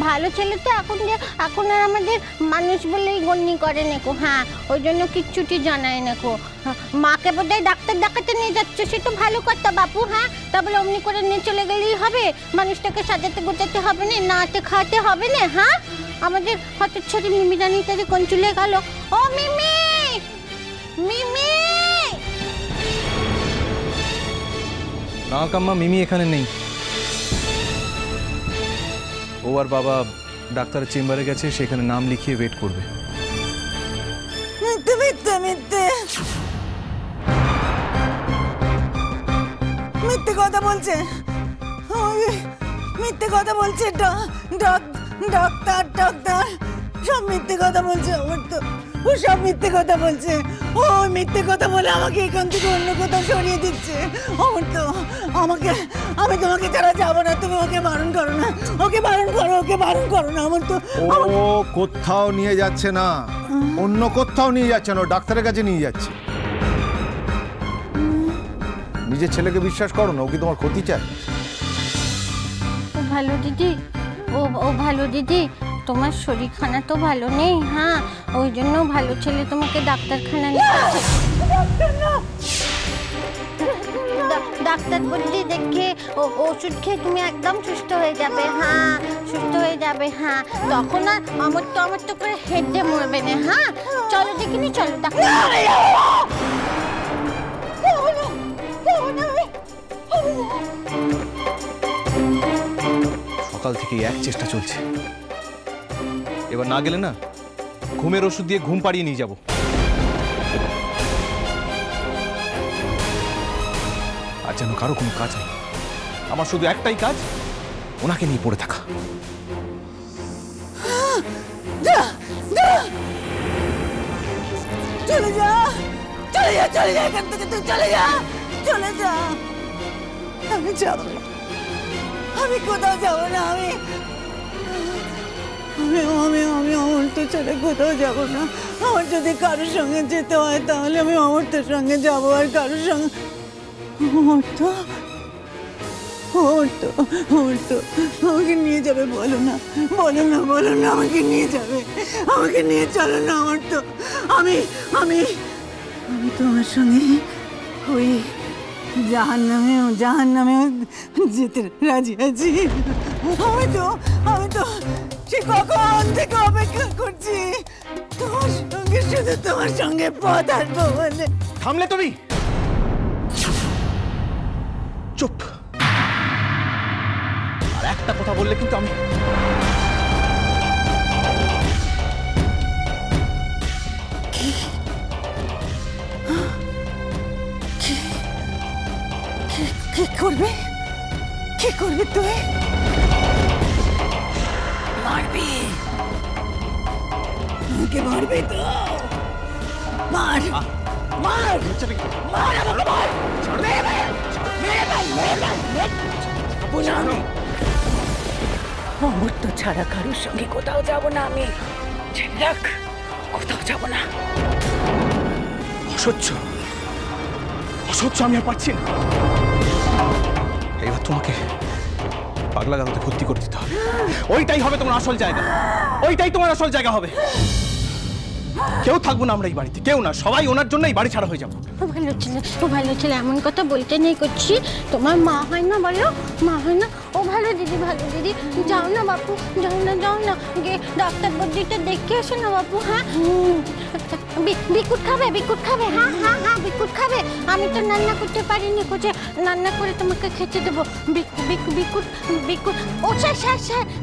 ভালো ছেলে তো এখন আর আমাদের মানুষ বলেই গণ্য করে নেকো। হ্যাঁ, ওই জন্য কিচ্ছুটি জানায় নেকো। মাকে বোধহয় ডাক্তার দেখাতে নিয়ে যাচ্ছে, সে তো ভালো কথা বাপু। হ্যাঁ, তাহলে অমনি করে নিয়ে চলে গেলেই হবে, মানুষটাকে সাজাতে গোটাতে হবে না, নাতে খাওয়াতে হবে না। হ্যাঁ, আমাদের হতচ্ছাড়ি মিমি রানীটারে কোন চলে গেল। ও মিমি, মিমি! না কাম্মা, মিমি এখানে নেই। ও আর বাবা ডাক্তারের চেম্বারে গেছে, সেখানে নাম লিখিয়ে ওয়েট করবে। মিথ্যে মিথ্যে মিথ্যে মিথ্যে কথা বলছে, মিথ্যে কথা বলছে। ডাক্তার ডাক্তার সব মিথ্যে কথা বলছে। আমার তো ও সব মিথ্যে কথা বলছে। ও মিথ্যে কথা বলে আমাকে এখান থেকে অন্য কোথাও সরিয়ে দিচ্ছে। আমার তো আমি তোমাকে ছাড়া যাবো না। তুমি ওকে বারণ করো না, ওকে বারণ করো, ওকে বারণ করো না। আমার তো ও কোথাও নিয়ে যাচ্ছে না, অন্য কোথাও নিয়ে যাচ্ছে না, ডাক্তারের কাছে নিয়ে যাচ্ছে। নিজের ছেলেকে বিশ্বাস করো না, ও কি তোমার ক্ষতি চায়? ও ভালো দিদি, ও ভালো দিদি, তোমার শরীরখানা তো ভালো নেই। হ্যাঁ, ওই জন্য ভালো ছেলে তোমাকে ডাক্তারখানা নিয়ে যাচ্ছে। ডাক্তার বললি দেখে ওষুধ খেয়ে তুমি একদম সুস্থ হয়ে যাবে। হ্যাঁ, সুস্থ হয়ে যাবে। হ্যাঁ, তখন আর আমার তো করে হেডে মরবে না। হ্যাঁ, চলো দেখিনি, চলো ডাক্তার। সকাল থেকে এক চেষ্টা চলছে, এবার না গেলে না ঘুমের ওষুধ দিয়ে ঘুম পাড়িয়ে নিয়ে যাব। আর যেন কারো কোনো কাজ নেই, আমার শুধু একটাই কাজ, ওনাকে নিয়ে পড়ে থাকা। চলে যা, চলে যা, চলে যা এখান থেকে, তুই চলে যা, চলে যা। আমি যাব না, আমি কোথাও যাব না। আমি অমর্ত ছেড়ে কোথাও যাব না। আমার যদি কারোর সঙ্গে যেতে হয় তাহলে আমি অমর্তের সঙ্গে যাব, আর কারোর সঙ্গে। অমর্ত আমাকে নিয়ে যাবে, বলো না, বলো না, বলো না, আমাকে নিয়ে যাবে, আমাকে নিয়ে চলো না। অমর্ত, আমি তোমার সঙ্গে ওই জাহান্নামেও যেতে রাজি আছি। আমি তো সে কখন থেকে অপেক্ষা করছি তোমার সঙ্গে, শুধু তোমার সঙ্গে পথ আসবো বলে। থামলে তুমি? চুপ। আর একটা কথা বললে কিন্তু আমি কি করবে তুই? মারবি? আমাকে মারবে তো? মার মার মার, আমাকে মার। অমর্ত ছাড়া কারোর সঙ্গে কোথাও যাব না আমি। রাখ, কোথাও যাব না। অসহ্য, আমি আর পারছি না। এবার তোমাকে পাগলা গারদে ভর্তি করে দিতে হবে। ওইটাই হবে তোমার আসল জায়গা, ওইটাই তোমার আসল জায়গা হবে। কেউ থাকবো না আমরা এই বাড়িতে, কেউ না, সবাই ওনার জন্য এই বাড়ি ছাড়া হয়ে যাবো। ও ভালো ছেলে, এমন কথা বলতে নেই করছি। তোমার মা হয় না, বলো মা হয় না? ও ভালো দিদি, যাও না বাপু, যাও না গিয়ে ডাক্তার বদ্দিটা দেখে আসো না বাপু। হ্যাঁ, বিকুট খাবে? হ্যাঁ, বিকুট খাবে। আমি তো রান্না করতে পারিনি, কোচে রান্না করে তোমাকে খেতে দেবো। বিকুট ও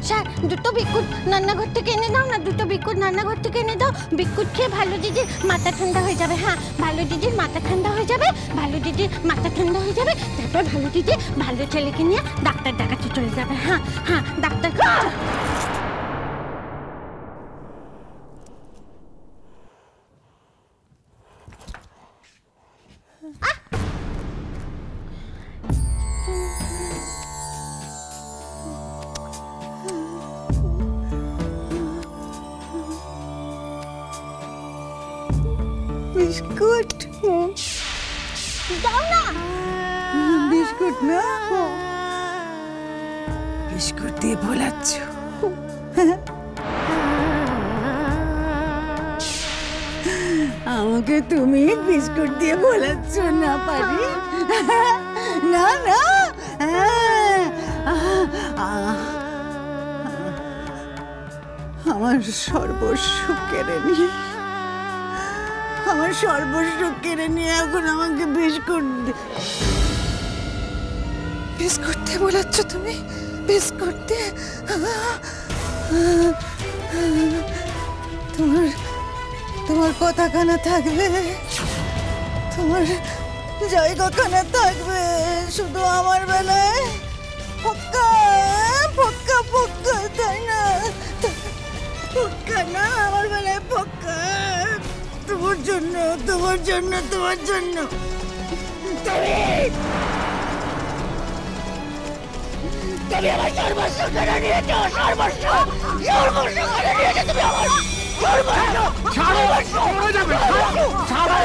স্যার, দুটো বিকুট রান্নাঘর থেকে এনে দাও না, দুটো বিকুট রান্নাঘর থেকে এনে দাও। বিকুট খেয়ে ভালো দিদির মাথা ঠান্ডা হয়ে যাবে। হ্যাঁ, ভালো দিদির মাথা ঠান্ডা হয়ে যাবে, তারপর ভালো দিদি ভালো ছেলেকে নিয়ে ডাক্তার দেখাতে চলে যাবে। হ্যাঁ, ডাক্তার। বিস্কুট দাও না। বিস্কুট না, বিস্কুট দিয়ে ভোলাচ্ছ। আমাকে তুমি বিস্কুট দিয়ে বলাচ্ছ না পারি? না না, আমার সর্বস্ব কেড়ে নিয়ে, আমার সর্বস্ব কেড়ে নিয়ে এখন আমাকে বিস্কুট দিয়ে বলাচ্ছ তুমি? বিস্কুট দিয়ে? তোমার কথাখানা থাকবে, তোমার জায়গাখানা থাকবে শুধু আমার বেলায় পক্কা পক্কা পক্কা, তাই না? পক্কা না, আমার বেলায় পক্কা। তোমার জন্য তোমার জন্য তোমার জন্য তুমি আমার সর্বস্ব কেড়ে নিয়েছো, সর্বস্ব সর্বস্ব কেড়ে নিয়েছো তুমি আমার সর্বস্ব। ছাড়ো, চলে যাবে, ছাড়ো,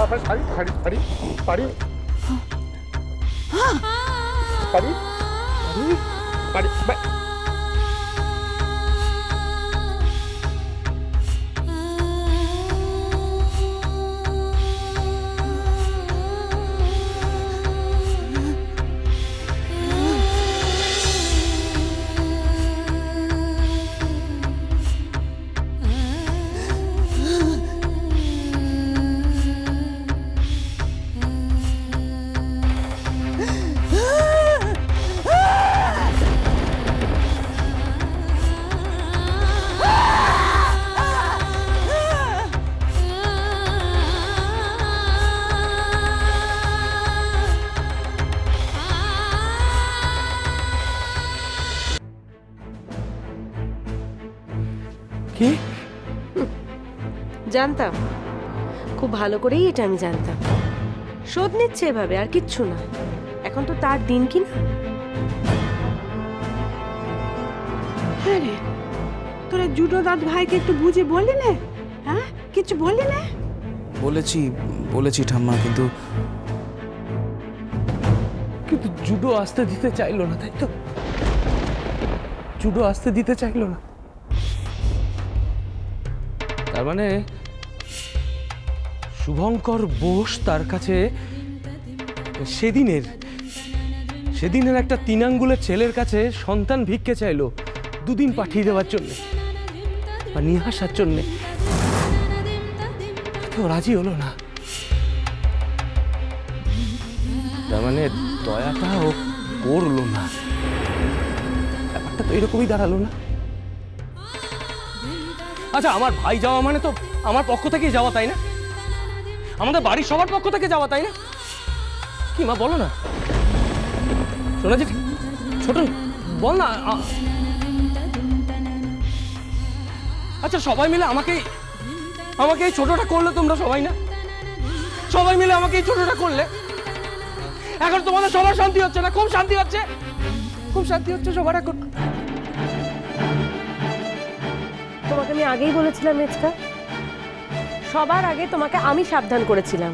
আমার শাড়ি শাড়ি শাড়ি শাড়ি শাড়ি শাড়ি শাড়ি কি জানতাম, খুব ভালো করেই এটা আমি জানতাম। শোধ নিচ্ছে এভাবে, আর কিচ্ছু না। এখন তো তার দিন কি না। হ্যাঁ রে, তোরা জুডো দাঁত ভাইকে একটু বুঝে বললি না? হ্যাঁ, কিছু বললি না? বলেছি ঠাম্মা, কিন্তু জুডো আসতে দিতে চাইলো না, তাই তো? জুডো আসতে দিতে চাইলো না, তার মানে শুভঙ্কর বোস তার কাছে সেদিনের একটা 3 আঙ্গুলের ছেলের কাছে সন্তান ভিক্ষে চাইলো 2 দিন পাঠিয়ে দেওয়ার জন্য বা নিয়ে আসার জন্যে। কেউ রাজি হলো না, তার মানে দয়াটা ও করলো না। ব্যাপারটা তো এরকমই দাঁড়ালো না। আচ্ছা, আমার ভাই যাওয়া মানে তো আমার পক্ষ থেকে যাওয়া, তাই না? আমাদের বাড়ির সবার পক্ষ থেকে যাওয়া, তাই না? কি মা, বলো না। শোনা যে ছোট, বল না। আচ্ছা, সবাই মিলে আমাকে এই ছোটটা করলে তোমরা সবাই, না সবাই মিলে আমাকে এই ছোটটা করলে, এখন তোমাদের সবার শান্তি হচ্ছে না? খুব শান্তি হচ্ছে, খুব শান্তি হচ্ছে সবার এখন। তোমাকে আমি আগেই বলেছিলাম মেচকা, সবার আগে তোমাকে আমি সাবধান করেছিলাম।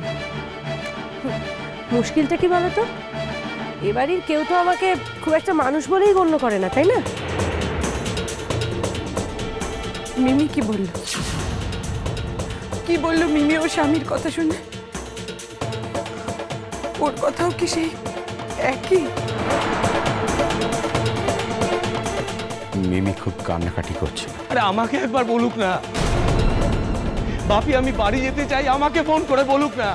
মুশকিলটা কি বলো তো, এবাড়ির কেউ তো আমাকে খুব একটা মানুষ বলেই গণ্য করে না, তাই না? মিমি কি বলল? কি বললো মিমি ও স্বামীর কথা শুনে? ওর কথাও কি সেই একই? মিমি খুব কান্নাকাটি করছে। আরে আমাকে একবার বলুক না বাপি, আমি বাড়ি যেতে চাই, আমাকে ফোন করে বলুক না।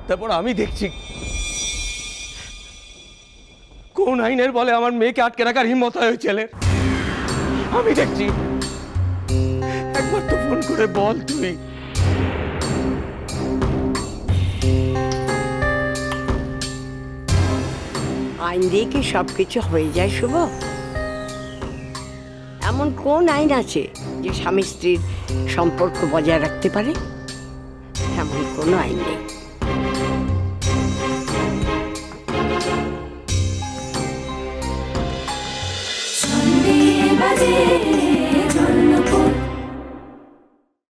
তারপর আমি দেখছি কোন আইনের বলে আমার মেয়েকে আটকে রাখার হিম্মত হয় ওই ছেলের। আমি দেখছি, একবার তো ফোন করে বল তুই। আইন দিয়ে কি সবকিছু হয়ে যায় শুভ? এমন কোন আইন আছে যে স্বামী স্ত্রীর সম্পর্ক বজায় রাখতে পারে? এমন কোনো আইন নেই।